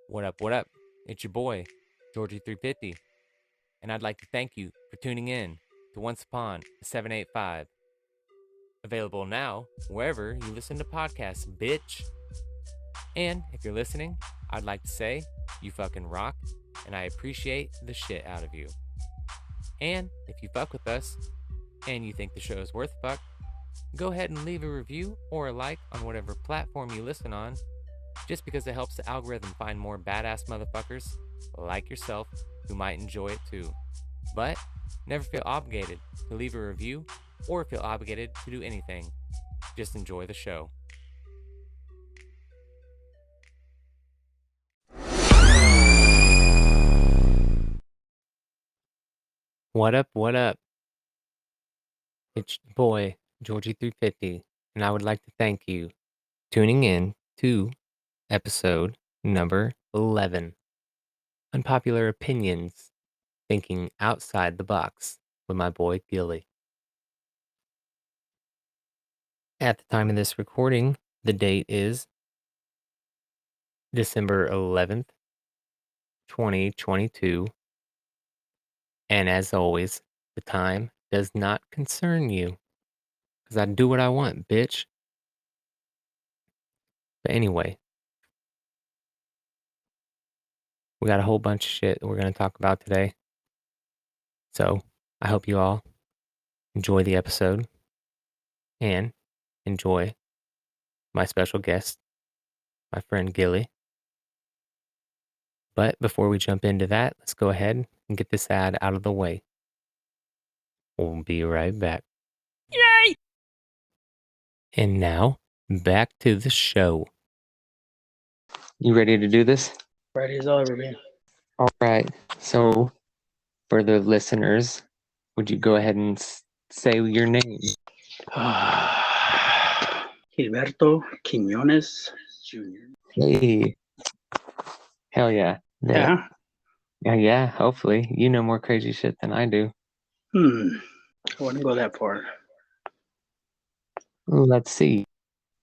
What up, what up? It's your boy, Georgie 350, and I'd like to thank you for tuning in to Once Upon a 785. Available now wherever you listen to podcasts, bitch. And if you're listening, I'd like to say you fucking rock, and I appreciate the shit out of you. And if you fuck with us and you think the show is worth a fuck, go ahead and leave a review or a like on whatever platform you listen on, just because it helps the algorithm find more badass motherfuckers like yourself who might enjoy it too. But never feel obligated to leave a review or feel obligated to do anything. Just enjoy the show. What up, what up? It's your boy, Georgie350, and I would like to thank you tuning in to episode number 11. Unpopular Opinions, Thinking Outside the Box with my boy Gilly. At the time of this recording, the date is December 11th, 2022. And as always, the time does not concern you because I do what I want, bitch. But anyway, we got a whole bunch of shit that we're going to talk about today. So I hope you all enjoy the episode and enjoy my special guest, my friend Gilly. But before we jump into that, let's go ahead and get this ad out of the way. We'll be right back. Yay! And now, back to the show. You ready to do this? Ready as I'll ever be. All right. So, for the listeners, would you go ahead and say your name? Gilberto Quiñones Jr. Hey. Hell yeah. Yeah? Yeah, hopefully. You know more crazy shit than I do. I wouldn't go that far. Let's see.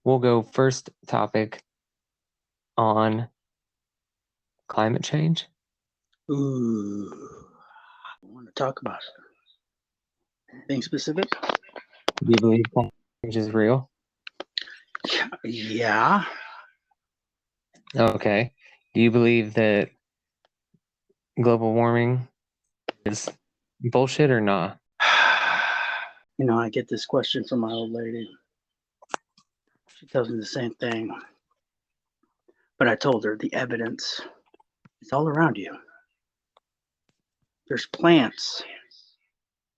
We'll go first topic on climate change. Ooh. I want to talk about it. Anything specific? Do you believe climate change is real? Yeah. Okay. Do you believe that global warming is bullshit or not? You know, I get this question from my old lady. She tells me the same thing. But I told her the evidence is all around you. There's plants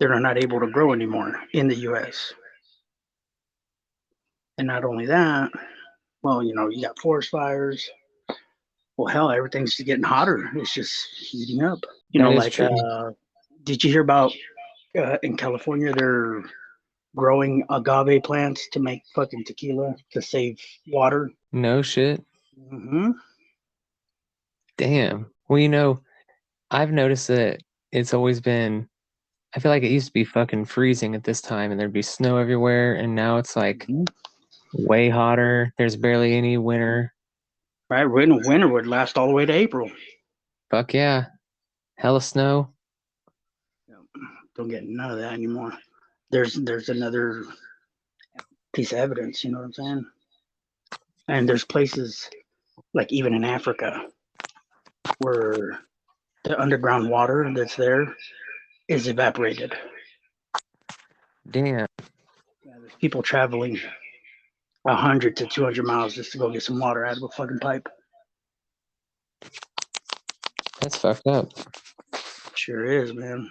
that are not able to grow anymore in the US. And not only that, well, you know, you got forest fires. Well, hell, everything's just getting hotter. It's just heating up. You know, That is like, true. did you hear about in California, they're growing agave plants to make fucking tequila to save water? No shit. Mm-hmm. Damn. Well, you know, I've noticed that it's always been, I feel like it used to be fucking freezing at this time and there'd be snow everywhere. And now it's like way hotter. There's barely any winter. Right, winter would last all the way to April. Fuck yeah. Hella snow. Don't get none of that anymore. There's another piece of evidence, you know what I'm saying? And there's places like even in Africa where the underground water that's there is evaporated. Damn. Yeah, there's people traveling 100 to 200 miles just to go get some water out of a fucking pipe. That's fucked up. Sure is, man.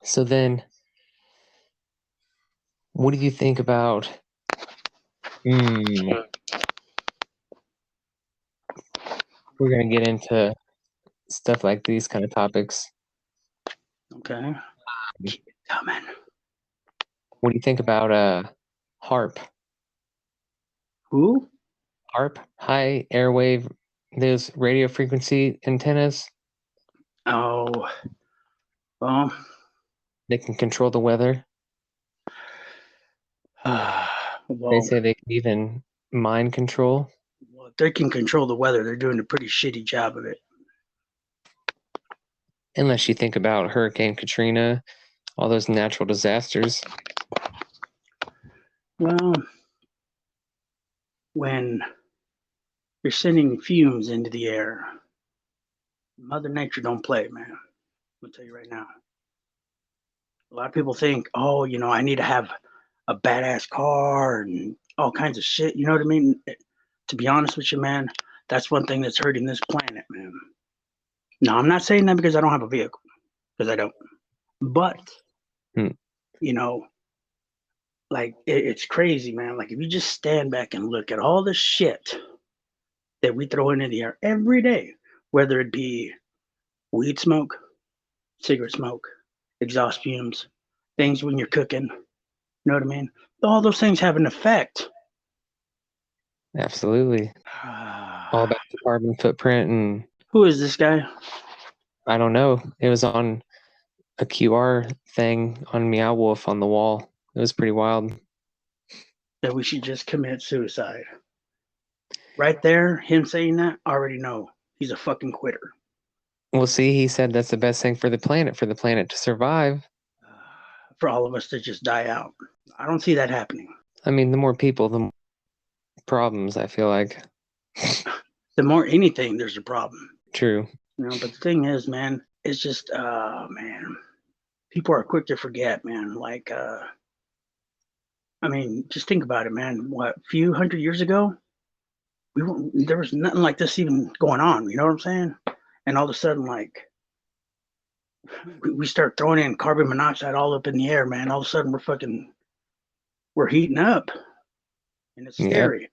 So then, what do you think about we're gonna get into stuff like these kind of topics. Okay. Keep it coming. What do you think about HARP? Who? HARP, high airwave, those radio frequency antennas. Oh, well, They can control the weather. They well, say they can even mind control. well, Look, they can control the weather. They're doing a pretty shitty job of it. Unless you think about Hurricane Katrina, all those natural disasters. Well, when you're sending fumes into the air, Mother Nature don't play, man. I'll tell you right now. A lot of people think, oh, I need to have a badass car and all kinds of shit. You know what I mean? To be honest with you, man, that's one thing that's hurting this planet, man. Now, I'm not saying that because I don't have a vehicle, because I don't. But, you know, like it's crazy, man. Like if you just stand back and look at all the shit that we throw into the air every day, whether it be weed smoke, cigarette smoke, exhaust fumes, things when you're cooking, you know what I mean? All those things have an effect. Absolutely. All about the carbon footprint. And who is this guy? I don't know. It was on a QR thing on Meow Wolf on the wall. It was pretty wild. That we should just commit suicide. Right there, him saying that, I already know he's a fucking quitter. Well, see, he said that's the best thing for the planet to survive. For all of us to just die out. I don't see that happening. I mean, the more people, the more problems, I feel like. The more anything, there's a problem. True. But the thing is, man, it's just, man, people are quick to forget, man. Like, I mean, just think about it, man. What, a few hundred years ago, there was nothing like this even going on. You know what I'm saying? And all of a sudden, like, we start throwing in carbon monoxide all up in the air, man. All of a sudden, we're heating up, and it's scary.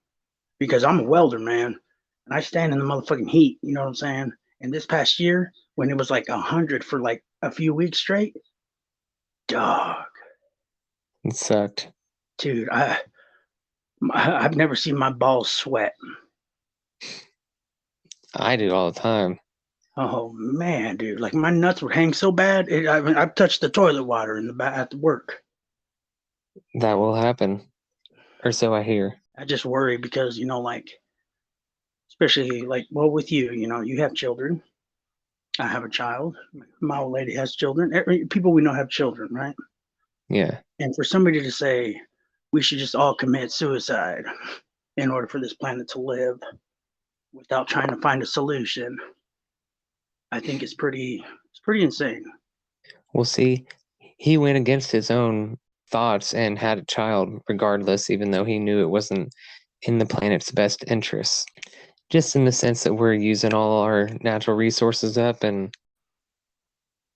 Because I'm a welder, man, and I stand in the motherfucking heat. You know what I'm saying? And this past year, when it was like 100 for like a few weeks straight, dog, it sucked, dude. I've never seen my balls sweat. I do all the time. Oh man, dude! Like my nuts would hang so bad. I've touched the toilet water in the back at the work. That will happen, or so I hear. I just worry because like, especially like, well, with you, you have children. I have a child. My old lady has children. People we know have children, right? Yeah. And for somebody to say we should just all commit suicide in order for this planet to live without trying to find a solution, I think it's pretty insane. Well, see, he went against his own thoughts and had a child regardless, even though he knew it wasn't in the planet's best interests. Just in the sense that we're using all our natural resources up and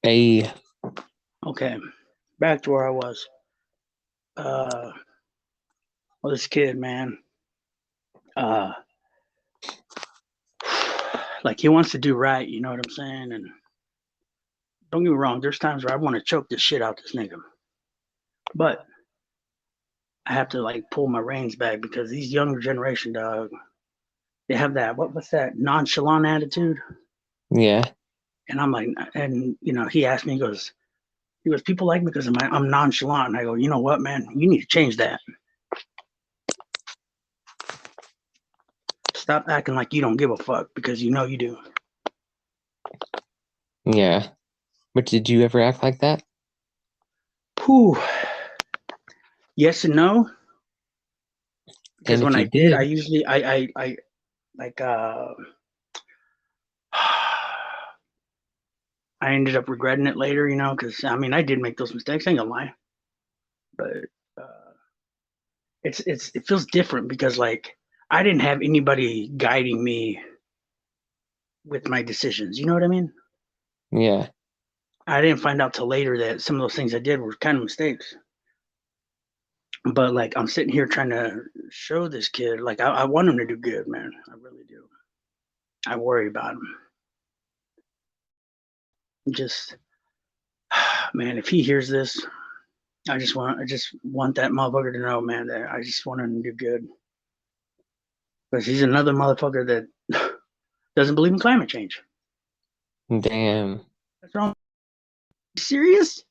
Okay, back to where I was. Well, this kid, man, like he wants to do right, you know what I'm saying? And don't get me wrong, there's times where I want to choke this shit out this nigga. But I have to like pull my reins back because these younger generation, dog, they have that what's that nonchalant attitude? Yeah. And I'm like, and he asked me, he goes, people like me because I'm nonchalant. And I go, you know what, man, you need to change that. Stop acting like you don't give a fuck because you do. Yeah. But did you ever act like that? Whew. Yes and no. Because when I did, I usually I like I ended up regretting it later, because I mean I did make those mistakes. I ain't gonna lie, but it feels different because like I didn't have anybody guiding me with my decisions. You know what I mean? Yeah. I didn't find out till later that some of those things I did were kind of mistakes. But like I'm sitting here trying to show this kid, like I want him to do good, man. I really do. I worry about him. Just, man, if he hears this, I just want that motherfucker to know, man, that I just want him to do good. Because he's another motherfucker that doesn't believe in climate change. Damn. That's wrong. Serious?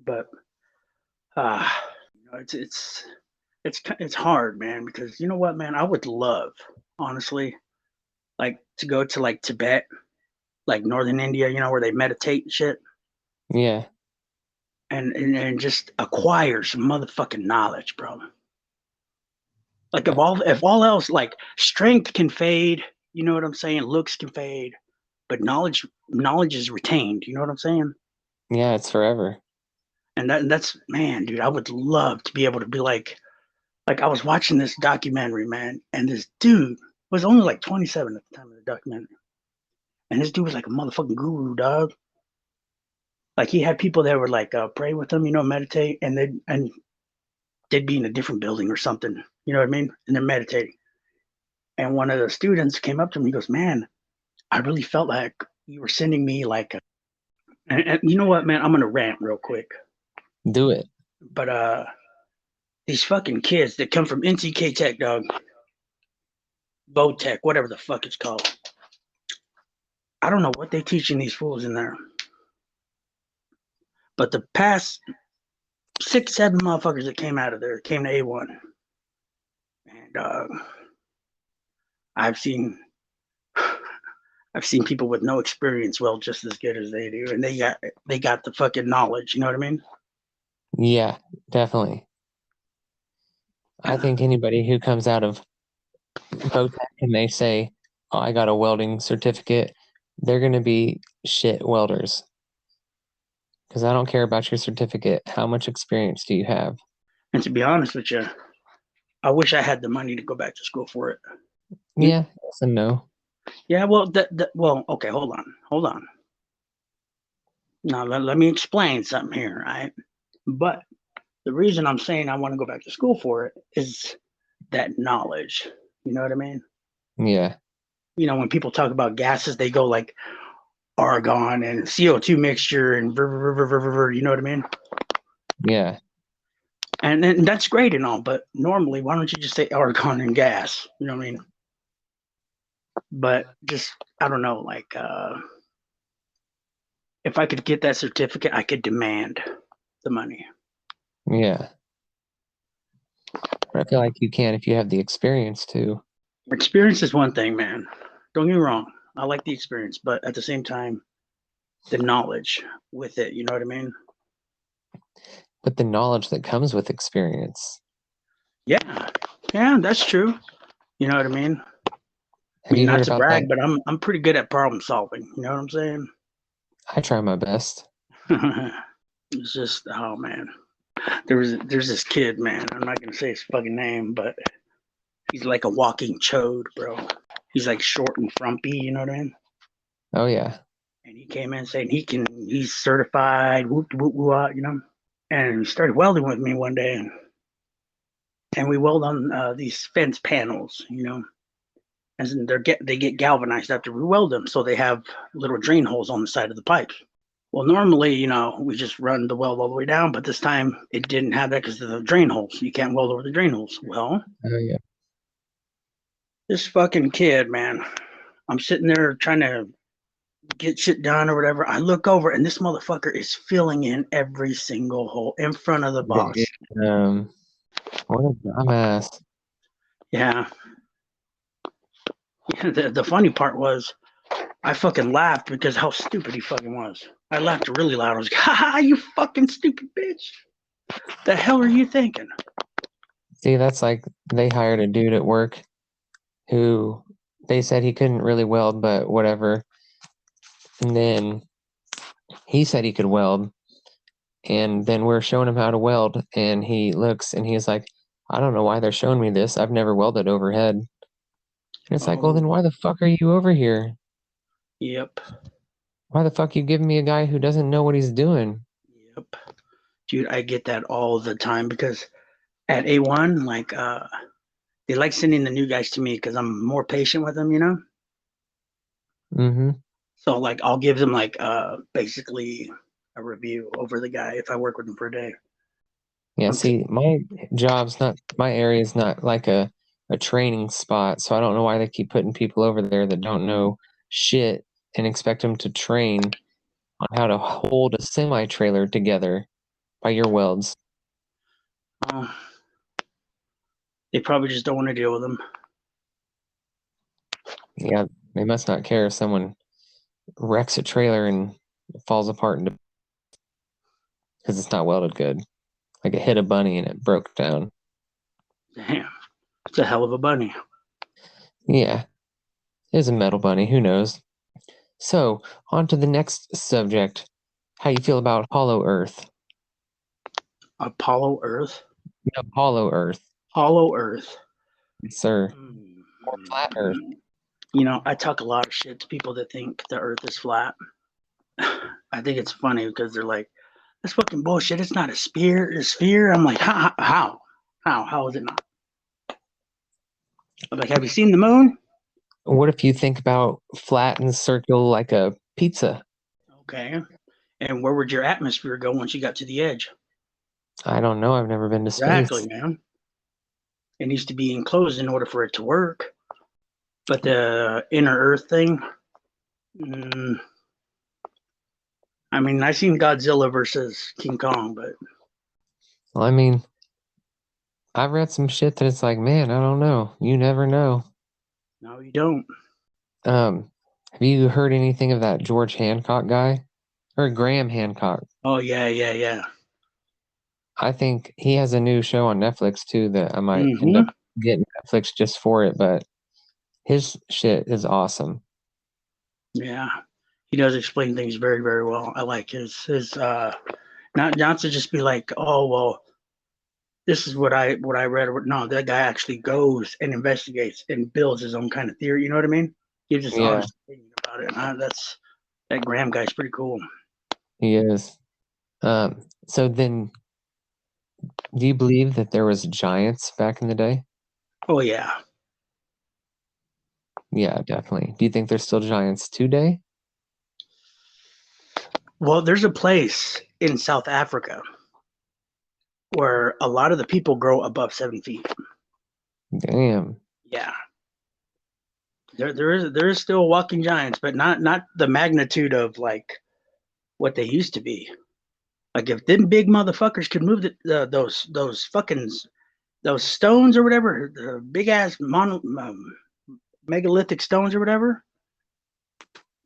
But it's it's hard, man, because you know what, man, I would love, honestly, like to go to like Tibet, like northern India, where they meditate and shit, Yeah. and just acquire some motherfucking knowledge, bro. Like Uh, if all else, like strength can fade, you know what I'm saying? Looks can fade, but knowledge is retained. You know what I'm saying? Yeah, it's forever. And that's man, dude. I would love to be able to be like I was watching this documentary, man, and this dude was only like 27 at the time of the documentary, and this dude was like a motherfucking guru, dog. Like he had people that would like pray with him, meditate, and they'd be in a different building or something. You know what I mean? And they're meditating. And one of the students came up to me. He goes, "Man, I really felt like you were sending me like." And you know what, man? I'm gonna rant real quick. Do it. But these fucking kids that come from NCK Tech, dog, Tech, whatever the fuck it's called. I don't know what they teaching these fools in there. But the past 6, 7 motherfuckers that came out of there came to A1, and I've seen I've seen people with no experience well just as good as they do, and they got the fucking knowledge. You know what I mean? Yeah, definitely. I think anybody who comes out of Votech and they say, "Oh, I got a welding certificate," they're going to be shit welders. Because I don't care about your certificate. How much experience do you have? And to be honest with you, I wish I had the money to go back to school for it. Yeah, yes and no. Yeah, well, well, okay, hold on. Now let me explain something here, right? But the reason I'm saying I want to go back to school for it is that knowledge. You know what I mean? Yeah. When people talk about gases, they go like argon and CO2 mixture and you know what I mean? Yeah. And that's great and all, but normally, why don't you just say argon and gas? You know what I mean? But just, I don't know, like, if I could get that certificate, I could demand the money. Yeah. But I feel like you can if you have the experience too. Experience is one thing, man. Don't get me wrong. I like the experience, but at the same time, the knowledge with it, you know what I mean? But the knowledge that comes with experience. Yeah. Yeah, that's true. You know what I mean? I Have mean, you not heard to about that? brag, but I'm pretty good at problem solving. You know what I'm saying? I try my best. It's just, oh man. There's this kid, man. I'm not gonna say his fucking name, but he's like a walking chode, bro. He's like short and frumpy, you know what I mean? Oh yeah. And he came in saying he's certified, whoop whoop whoop, And he started welding with me one day, and we weld on these fence panels, and they get galvanized after we weld them, so they have little drain holes on the side of the pipes. Well, normally, we just run the weld all the way down, but this time it didn't have that because of the drain holes. You can't weld over the drain holes. Well, Oh yeah. this fucking kid, man, I'm sitting there trying to get shit done or whatever. I look over and this motherfucker is filling in every single hole in front of the boss. What a dumbass. Yeah. The funny part was I fucking laughed because how stupid he fucking was. I laughed really loud. I was like, ha, you fucking stupid bitch. The hell are you thinking? See, that's like they hired a dude at work who they said he couldn't really weld, but whatever. And then he said he could weld. And then we're showing him how to weld. And he looks and he's like, I don't know why they're showing me this. I've never welded overhead. And it's like, well, then why the fuck are you over here? Yep. Why the fuck you giving me a guy who doesn't know what he's doing? Yep. Dude, I get that all the time because at A1, like, they like sending the new guys to me because I'm more patient with them, Mm-hmm. So like I'll give them like basically a review over the guy if I work with him for a day. Yeah, see, my area is not like a training spot, so I don't know why they keep putting people over there that don't know shit and expect them to train on how to hold a semi-trailer together by your welds. Uh, They probably just don't want to deal with them. Yeah, they must not care if someone wrecks a trailer and it falls apart because it's not welded good. Like it hit a bunny and it broke down. Damn, it's a hell of a bunny. Yeah, it is a metal bunny. Who knows? So, on to the next subject. How you feel about Hollow Earth? Apollo Earth? No, Hollow Earth. Hollow Earth. Yes, sir. Or Flat Earth. You know, I talk a lot of shit to people that think the Earth is flat. I think it's funny because they're like, "That's fucking bullshit. It's not a sphere." I'm like, how is it not? I'm like, have you seen the moon? What if you think about flat and circle like a pizza? Okay. And where would your atmosphere go once you got to the edge? I don't know. I've never been to Exactly, space. man. It needs to be enclosed in order for it to work. But the inner Earth thing, I mean, I seen Godzilla versus King Kong, but Well, I mean, I've read some shit that it's like, man, I don't know. You never know. no, you don't. Have you heard anything of that George Hancock guy? Or Graham Hancock? Oh yeah. I think he has a new show on Netflix too that I might end Mm-hmm. up getting Netflix just for it, but his shit is awesome. Yeah, he does explain things very, very well. I like his not to just be like, oh well, this is what I read. No, that guy actually goes and investigates and builds his own kind of theory. You know what I mean? Gives his Yeah, honest opinion about it. That's that Graham guy's pretty cool. he is. So then, do you believe that there was giants back in the day? Oh yeah. Yeah, definitely. Do you think there's still giants today? Well, there's a place in South Africa where a lot of the people grow above 7 feet. Damn. Yeah. There is still walking giants, but not the magnitude of like what they used to be. Like if them big motherfuckers could move those fucking those stones or whatever, the big ass megalithic stones or whatever.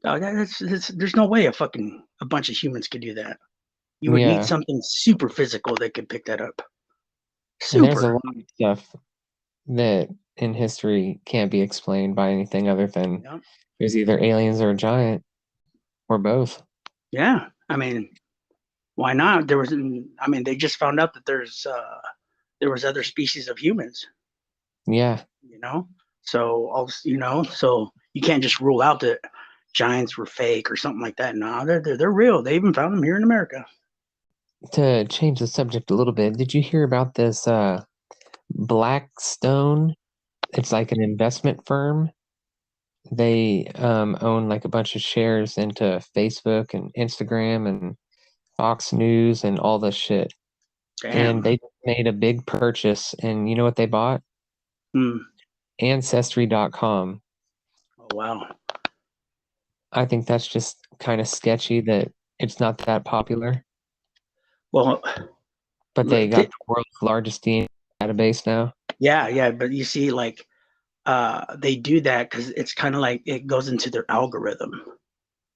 There's no way a bunch of humans could do that. You would need Yeah. something super physical that could pick that up. And there's a Super. lot of stuff that in history can't be explained by anything other than Yep. there's either aliens or a giant or both. Yeah. I mean, why not? They just found out that there was other species of humans. Yeah. You know, so you can't just rule out that giants were fake or something like that. No, they're real. They even found them here in America. To change the subject a little bit, did you hear about this Blackstone? It's like an investment firm. They own like a bunch of shares into Facebook and Instagram and Fox News and all this shit. And Damn. they made a big purchase. And you know what they bought? Hmm. Ancestry.com. Oh wow. I think that's just kind of sketchy that it's not that popular. Well, But they got the world's largest DNA database now. yeah. But you see, like, they do that because it's kind of like it goes into their algorithm.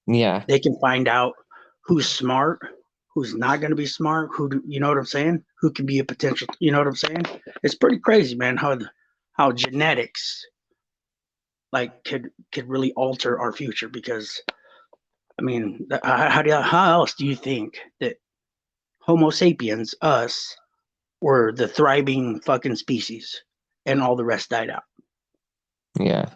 Yeah. They can find out who's smart, who's not going to be smart, you know what I'm saying? Who can be a potential, you know what I'm saying? It's pretty crazy, man, how genetics like could really alter our future because I mean, how else do you think that Homo sapiens, us, were the thriving fucking species and all the rest died out? Yeah.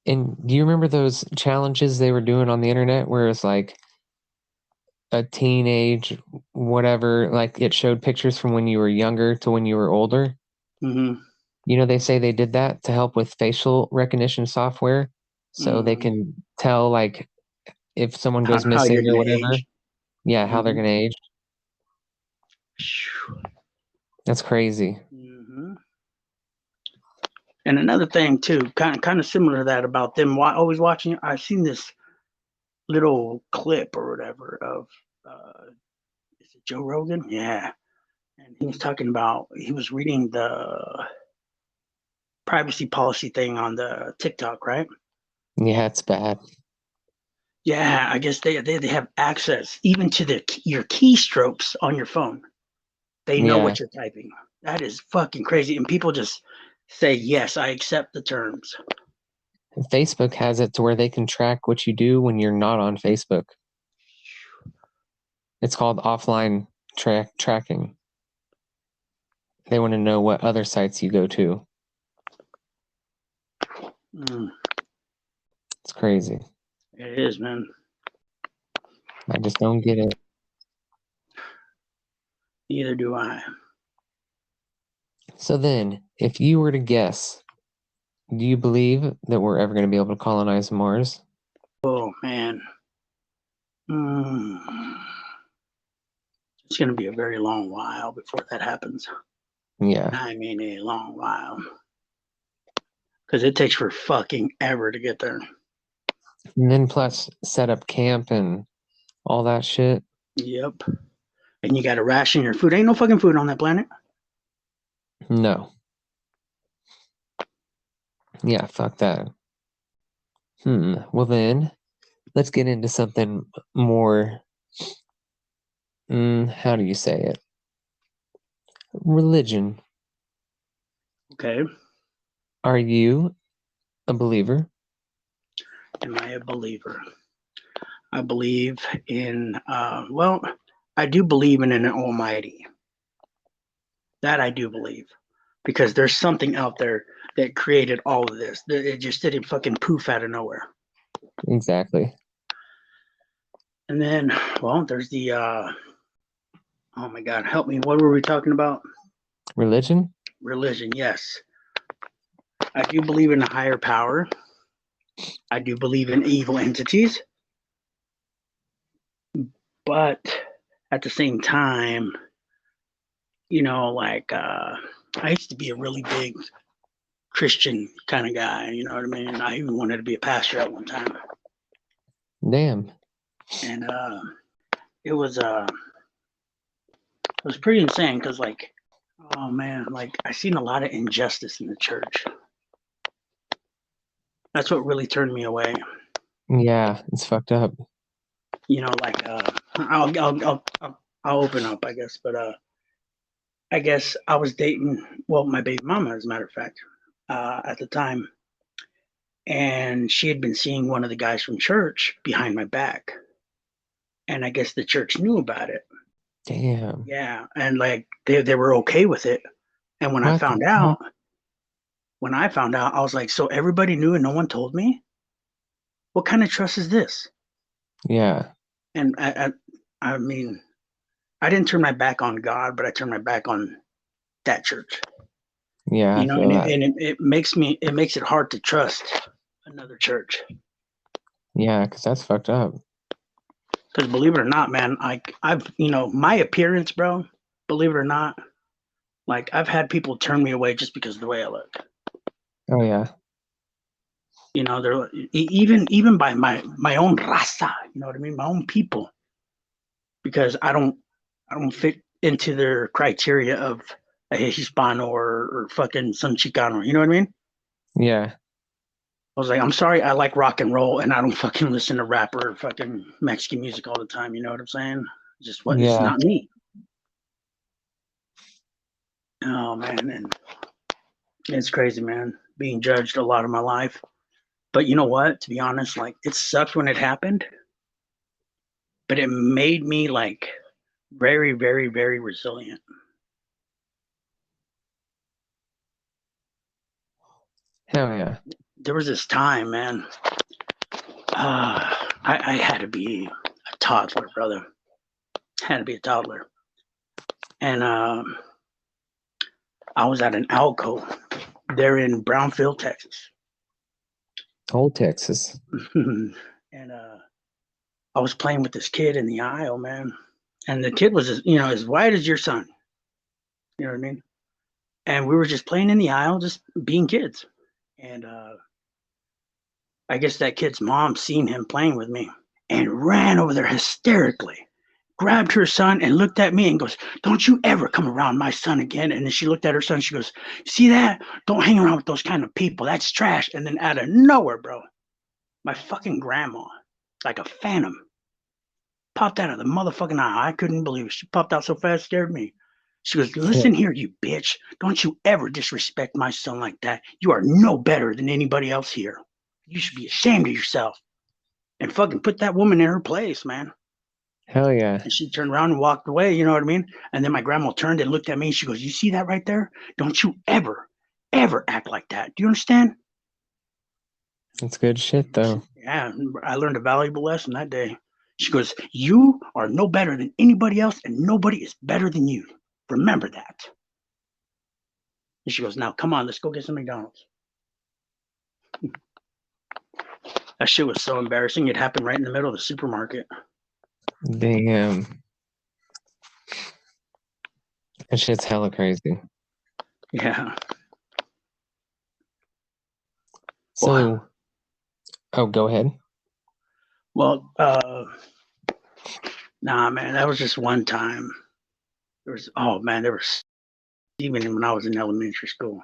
And do you remember those challenges they were doing on the internet where it's like a teenage whatever, like it showed pictures from when you were younger to when you were older? Mm-hmm. You know, they say they did that to help with facial recognition software so they Mm-hmm. can tell like if someone goes How you're missing or gonna whatever. age? Yeah, how they're Mm-hmm. going to age. That's crazy. Mm-hmm. And another thing too, kind of similar to that about them always watching. I've seen this little clip or whatever of is it Joe Rogan? Yeah, and he was talking about, he was reading the privacy policy thing on the TikTok, right? Yeah, it's bad. Yeah, I guess they have access even to your keystrokes on your phone. They know Yeah. what you're typing. That is fucking crazy. And people just say, yes, I accept the terms. Facebook has it to where they can track what you do when you're not on Facebook. It's called offline tracking. They want to know what other sites you go to. Mm, It's crazy. it is, man. I just don't get it. Neither do I. So then, if you were to guess, do you believe that we're ever going to be able to colonize Mars? Oh, man. It's going to be a very long while before that happens. Yeah. I mean, a long while. Because it takes for fucking ever to get there. And then plus set up camp and all that shit. Yep. And you got to ration your food. Ain't no fucking food on that planet. No. Yeah, fuck that. Well then, let's get into something more, how do you say it? Religion. Okay. Are you a believer? Am I a believer? I believe in, well, I do believe in an almighty. That I do believe. Because there's something out there that created all of this. It just didn't fucking poof out of nowhere. Exactly. And then, well, there's the, oh my God, help me. What were we talking about? Religion? Religion, yes. I do believe in a higher power. I do believe in evil entities. But at the same time, you know, like, I used to be a really big Christian kind of guy, you know what I mean? I even wanted to be a pastor at one time. Damn. And it was pretty insane because, like, oh man, like I seen a lot of injustice in the church. That's what really turned me away. Yeah, it's fucked up. You know, like I'll open up, I guess, but I guess I was dating, well, my baby mama, as a matter of fact, at the time, and she had been seeing one of the guys from church behind my back, and I guess the church knew about it. Damn. Yeah, and like they were okay with it. And when I What the found out, I was like, so everybody knew and no one told me? What kind of trust is this? Yeah. And I mean, I didn't turn my back on God, but I turned my back on that church. Yeah, You I know, feel that. and it makes it hard to trust another church. Yeah, because that's fucked up. Because believe it or not, man, I've you know, my appearance, bro. Believe it or not, like I've had people turn me away just because of the way I look. Oh yeah. You know, they're even by my own raza. You know what I mean? My own people, because I don't fit into their criteria of a Hispano or fucking some Chicano. You know what I mean? Yeah. I was like, I'm sorry, I like rock and roll, and I don't fucking listen to rap or fucking Mexican music all the time. You know what I'm saying? Just what? It's Yeah. not me. Oh man, and it's crazy, man. Being judged a lot of my life, but you know what? To be honest, like it sucked when it happened, but it made me like very, very, very resilient. Hell yeah. There was this time, man. I had to be a toddler, brother. Had to be a toddler, and I was at an alcove there in Brownfield, Texas, Old Texas. and I was playing with this kid in the aisle, man. And the kid was, you know, as white as your son. You know what I mean? And we were just playing in the aisle, just being kids. And I guess that kid's mom seen him playing with me and ran over there hysterically, grabbed her son and looked at me and goes, "Don't you ever come around my son again." And then she looked at her son. She goes, "See that? Don't hang around with those kind of people. That's trash." And then out of nowhere, bro, my fucking grandma, like a phantom, popped out of the motherfucking eye. I couldn't believe it. She popped out so fast, scared me. She goes, "Listen here, you bitch. Don't you ever disrespect my son like that. You are no better than anybody else here. You should be ashamed of yourself." And fucking put that woman in her place, man. Hell yeah. And she turned around and walked away, you know what I mean? And then my grandma turned and looked at me and she goes, "You see that right there? Don't you ever, ever act like that. Do you understand?" That's good shit, though. Yeah, I learned a valuable lesson that day. She goes, "You are no better than anybody else, and nobody is better than you. Remember that." And she goes, "Now, come on, let's go get some McDonald's." That shit was so embarrassing. It happened right in the middle of the supermarket. Damn. That shit's hella crazy. Yeah. So, oh, go ahead. Well, nah, man, that was just one time. There was, oh man, there was, even when I was in elementary school.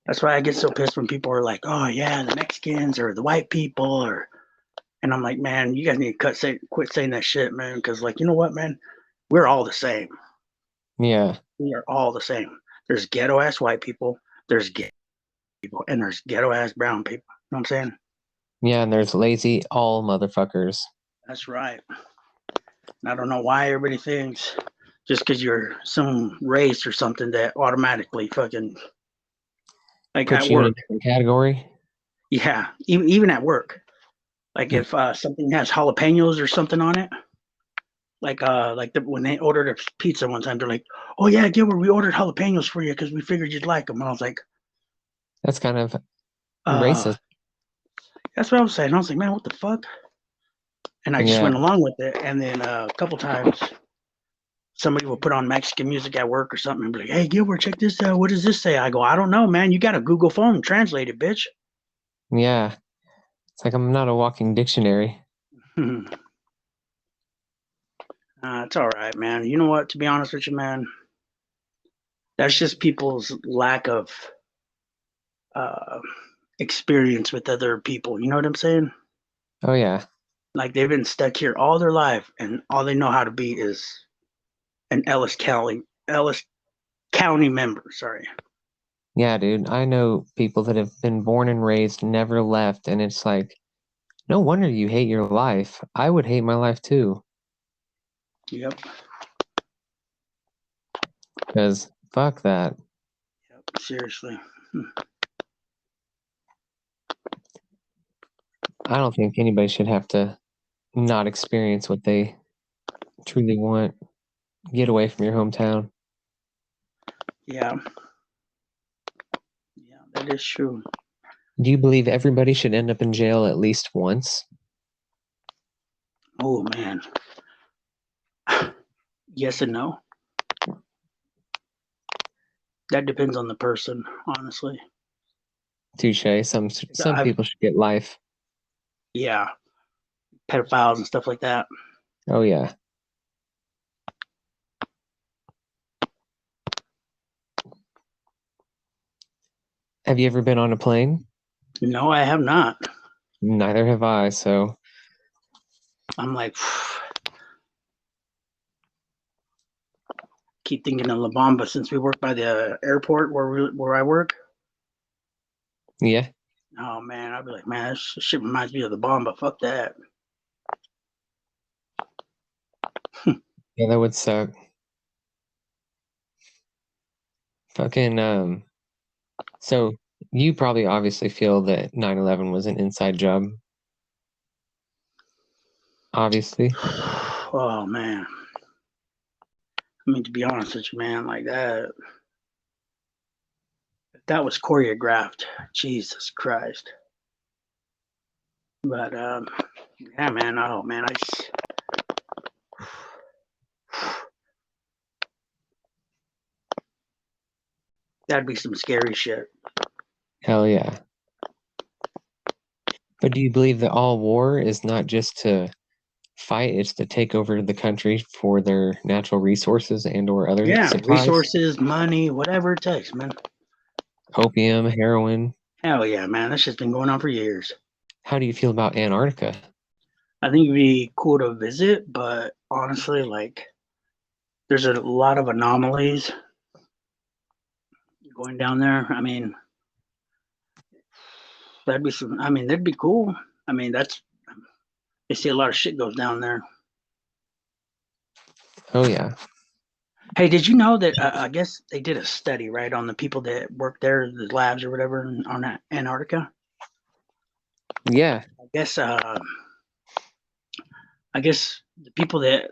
That's why I get so pissed when people are like, "Oh yeah, the Mexicans or the white people," and I'm like, man, you guys need to quit saying that shit, man, because like, you know what, man, we're all the same. Yeah. We are all the same. There's ghetto ass white people, there's gay people, and there's ghetto ass brown people. You know what I'm saying? Yeah, and there's lazy all motherfuckers. That's right. And I don't know why everybody thinks just because you're some race or something that automatically fucking like Put at you in a work. different category. Yeah, even at work. Like if something has jalapenos or something on it, like when they ordered a pizza one time, they're like, "Oh yeah, Gilbert, we ordered jalapenos for you because we figured you'd like them." And I was like, That's kind of uh, racist. that's what I was saying. I was like, man, what the fuck? And I just Yeah. went along with it. And then a couple times, somebody will put on Mexican music at work or something and be like, "Hey, Gilbert, check this out. What does this say?" I go, "I don't know, man. You got a Google phone. Translate it, bitch." Yeah. It's like I'm not a walking dictionary. It's all right, man. You know what? To be honest with you, man, that's just people's lack of experience with other people. You know what I'm saying? Oh yeah. Like they've been stuck here all their life, and all they know how to be is an Ellis County member. Sorry. Yeah, dude. I know people that have been born and raised, never left, and it's like, no wonder you hate your life. I would hate my life too. Yep. Because fuck that. Yep. Seriously. I don't think anybody should have to not experience what they truly want. Get away from your hometown. Yeah. Yeah, that is true. Do you believe everybody should end up in jail at least once? Oh man. Yes and no. That depends on the person, honestly. Touche. Some people should get life. Yeah. Pedophiles and stuff like that. Oh yeah. Have you ever been on a plane? No, I have not. Neither have I, so I'm like, keep thinking of La Bamba since we work by the airport where I work. yeah. Oh man, I'd be like, man, this shit reminds me of the Bamba. Fuck that. Yeah, that would suck. Fucking so you probably obviously feel that 9/11 was an inside job. Obviously. Oh man. I mean, to be honest with you, man, like that was choreographed. Jesus Christ. But yeah, man. Oh man, that'd be some scary shit. Hell yeah. But do you believe that all war is not just to fight, it's to take over the country for their natural resources and or other Yeah, supplies. resources, money, whatever it takes, man. Opium, heroin. Hell yeah, man. That shit's been going on for years. How do you feel about Antarctica? I think it'd be cool to visit, but honestly, like, there's a lot of anomalies going down there. I mean, that'd be cool. I mean, they see a lot of shit goes down there. Oh yeah. Hey, did you know that I guess they did a study, right, on the people that work there, the labs or whatever on Antarctica? Yeah. I guess the people that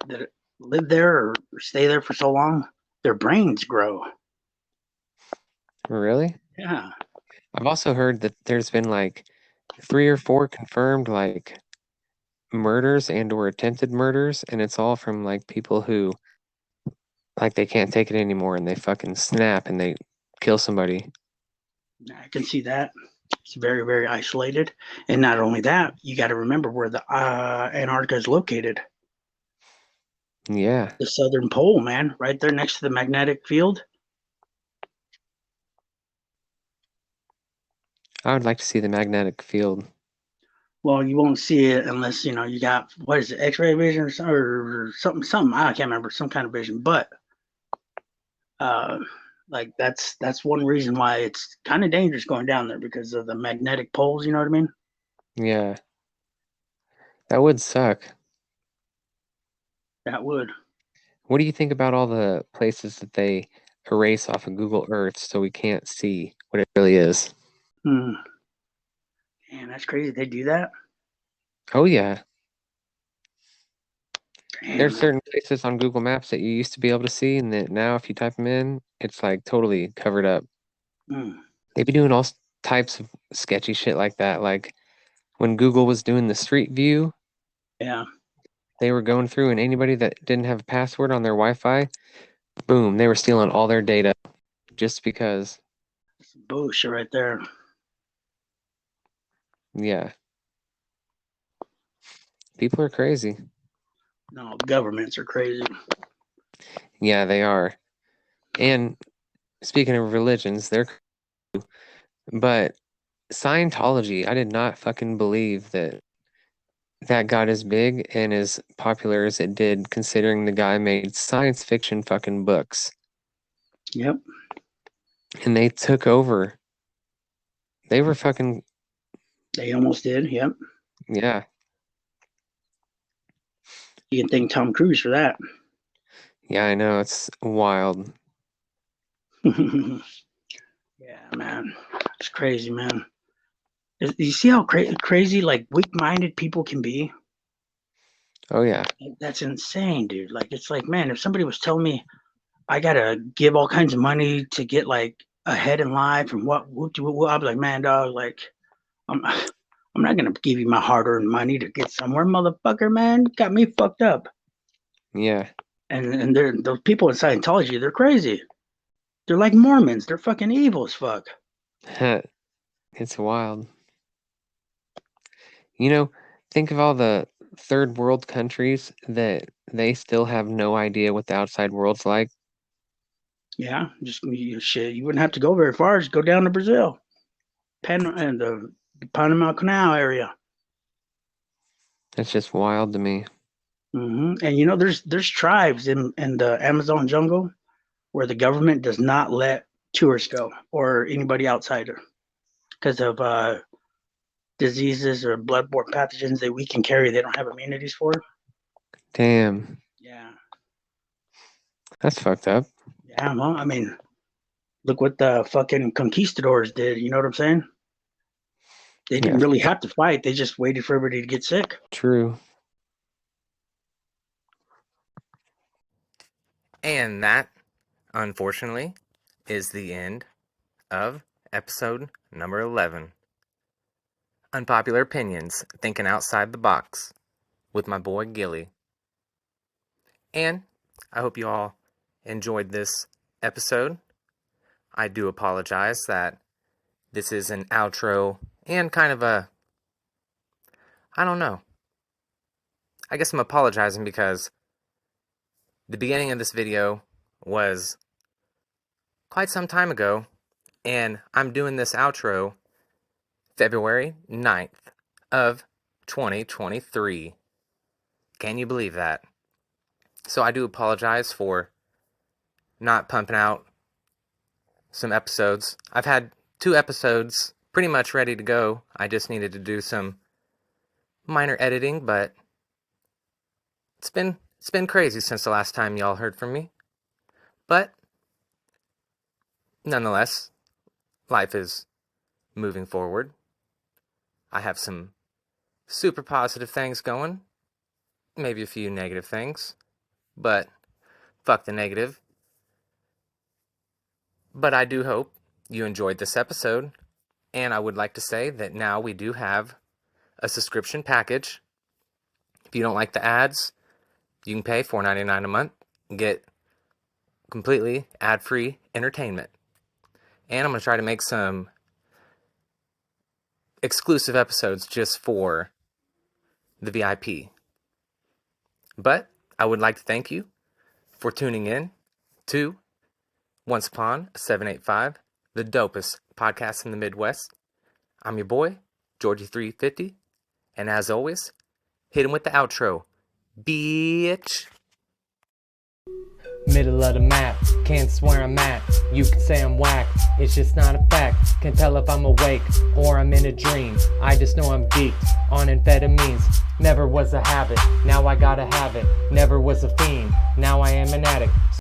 live there or stay there for so long, their brains grow. Really? Yeah. I've also heard that there's been like 3 or 4 confirmed like murders and or attempted murders, and it's all from like people who like they can't take it anymore and they fucking snap and they kill somebody. I can see that. It's very, very isolated. And not only that, you got to remember where the Antarctica is located. Yeah. The southern pole, man, right there next to the magnetic field. I would like to see the magnetic field. Well, you won't see it unless you got, what is it, X-ray vision or something. I can't remember, some kind of vision. But uh, like that's one reason why it's kind of dangerous going down there because of the magnetic poles. You know what I mean? Yeah. That would suck. That would. What do you think about all the places that they erase off of Google Earth so we can't see what it really is? Hmm. Man, that's crazy. They do that. Oh yeah. Damn, There's man. certain places on Google Maps that you used to be able to see, and that now if you type them in, it's like totally covered up. Hmm. They be doing all types of sketchy shit like that. Like when Google was doing the Street View, Yeah. they were going through, and anybody that didn't have a password on their Wi-Fi, boom, they were stealing all their data just because. Some bullshit right there. Yeah. People are crazy. No, governments are crazy. Yeah, they are. And speaking of religions, they're. But Scientology, I did not fucking believe that that got as big and as popular as it did, considering the guy made science fiction fucking books. Yep. And they took over. They were fucking. They almost did. Yep. Yeah. You can thank Tom Cruise for that. Yeah, I know. It's wild. Yeah, man. It's crazy, man. You see how crazy, like, weak-minded people can be? Oh, yeah. That's insane, dude. Like, it's like, man, if somebody was telling me I gotta give all kinds of money to get like ahead in life and I'd be like, man, dog, like, I'm, I'm not gonna give you my hard-earned money to get somewhere, motherfucker, man. Got me fucked up. Yeah. And those people in Scientology, they're crazy. They're like Mormons. They're fucking evil as fuck. It's wild. You know, think of all the third world countries that they still have no idea what the outside world's like. Yeah, just shit. You wouldn't have to go very far. Just go down to Brazil, and the Panama Canal area. It's just wild to me. And there's tribes in the Amazon jungle where the government does not let tourists go or anybody outsider because of diseases or bloodborne pathogens that we can carry. They don't have immunities for. Damn. Yeah, That's fucked up. yeah. Well, I mean, look what the fucking conquistadors did. You know what I'm saying? They Yeah. didn't really have to fight. They just waited for everybody to get sick. True. And that, unfortunately, is the end of episode number 11. Unpopular Opinions, Thinking Outside the Box, with my boy Gilly. And I hope you all enjoyed this episode. I do apologize that this is an outro and kind of a, I don't know. I guess I'm apologizing because the beginning of this video was quite some time ago, and I'm doing this outro February 9th of 2023. Can you believe that? So I do apologize for not pumping out some episodes. I've had 2 episodes pretty much ready to go. I just needed to do some minor editing, but it's been crazy since the last time y'all heard from me. But nonetheless, life is moving forward. I have some super positive things going, maybe a few negative things, but fuck the negative. But I do hope you enjoyed this episode, and I would like to say that now we do have a subscription package. If you don't like the ads, you can pay $4.99 a month and get completely ad-free entertainment. And I'm going to try to make some exclusive episodes just for the VIP. But I would like to thank you for tuning in to Once Upon a 785, the dopest podcast in the Midwest. I'm your boy, Georgie350, and as always, hit him with the outro, bitch. Middle of the map, can't swear I'm at. You can say I'm whack, it's just not a fact. Can't tell if I'm awake or I'm in a dream. I just know I'm geeked on amphetamines. Never was a habit, now I gotta have it. Never was a fiend, now I am an addict.